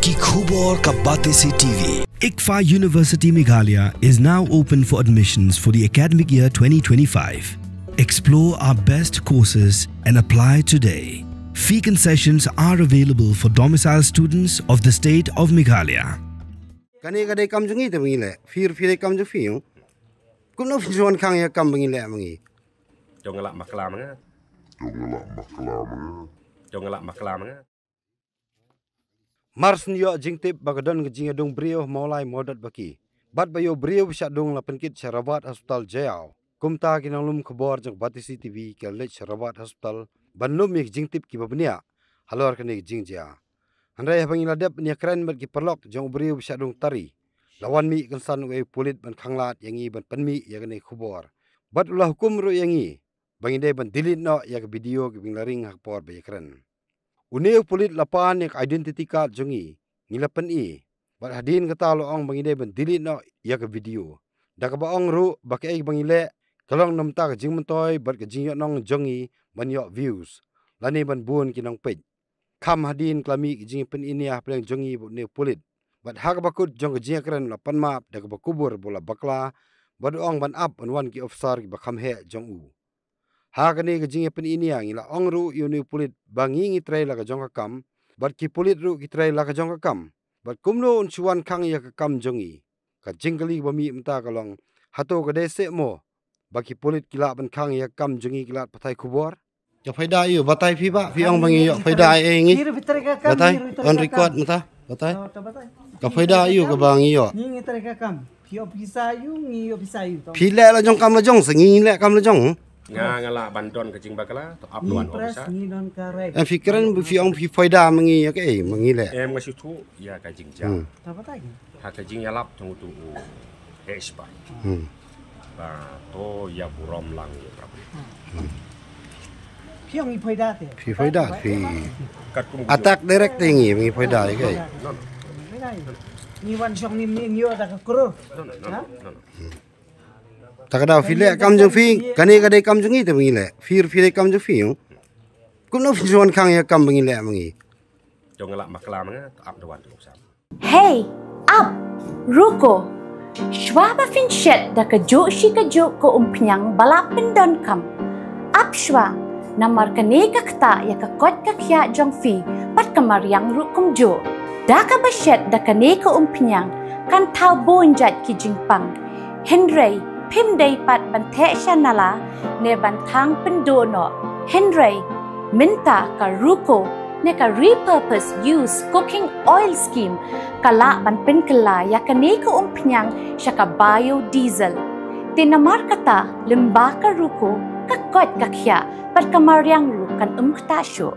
Ki Khubor Ka Bate Se TV. ICFA University Meghalaya is now open for admissions for the academic year 2025. Explore our best courses and apply today. Fee concessions are available for domicile students of the state of Meghalaya. Kani kadai kam jungi te mengi le, fir kam ju fiung. Kuno fisuan kang ya kam mengi le mengi. Jongelak maklam nga. Jongelak maklam nga. Mars niyo jingtip bagadon ngejing dong brio maulai modot baki. Bat bayo brio bisa dong la penkit Sarawat Hospital Jayau. Kumta kinang lum kebor jang Bate Se TV ke lech Sarawat Hospital. Banlum mik jingtip ki babnia. Halor kani jingja. Handai bangi ladap nia keren bat ki perlok jang brio bisa dong tari. Lawan mi kansan we pulit ban khanglat yangi ban penmi ya kani khubor. Bat ulah hukum ru yangi. Bangi dai ban delete no ya ke video ki binglaring hak por ba keren. Unik pulit lapan yang identity card jongi ngilapan bat hadin kata lo ong bangi dai ban delete no ya ke video. Da ka ba ong ru ba ke bangi le kalong nam ta ka jing mentoy bat ka jing yo nong jongi ban yo views. Lani ban buon kinong page. Kam hadin klami ki jing pen ini ah pleng jongi bu ne pulit. Bat hak bakut jong ka jing keren lapan map da ka ba kubur bola bakla bat ong ban up ban wan ki ofsar ki ba kham he jong u. Hakani ke jing pen ini ang ila ong ru yuni pulit bangi ngitrai la ka jong ka kam bat ki pulit ru kitrai la ka jong ka kam bat kumno unsuan kang ya ka kam jongi ka jingkali bami mta kalong hato ka dese mo baki pulit kila ban kang ya kam jongi kila patai kubor ya faida yu batai fi ba fi ong bangi yo faida ai ngi batai on record mta batai ka faida yu ka bangi yo ngi ngitrai ka kam fi opisa yu ngi opisa yu fi le la jong kam la jong sengi le kam la jong Ngala bandon ke jing bakala to up luan ofisa. Fikiran fi ong fi faida mengi ya ke mengi le. Ngasi tu ya ka jing jam. Apa tadi? Ha ka jing yalap tong tu espa. Ba to ya burom lang ya prabu. Fi ong faida te. Fi faida fi. Attack direct tingi mengi faida ya ke. Ni wan syong ni yo da ka kuro. Takada file kam jong fi kani kadai kam jongi te mengi le fir kam jong fi kuno fisuan kang ya kam mengi le mengi Jongelak maklam nga to up luan tu sam. Hey, up, ruko. Shwa fin shet da ka jo shi ka jo ko umpnyang balapin don kam. Up shwa namar ka ne ka kta ya ka kot ka kya jong fi pat kamar yang rukum jo. Da ka ba shet da ka ne ka umpnyang kan tau bonjat ki jingpang. Henry Pim day pat bante shanala ne bantang pendono. Henry minta ka ruko ne ka repurpose use cooking oil scheme kala ban penkala ya kani ko umpnyang siya ka biodiesel. Tinamar kata limba ka ruko kakot kakya pat kamaryang rukan umktasyo.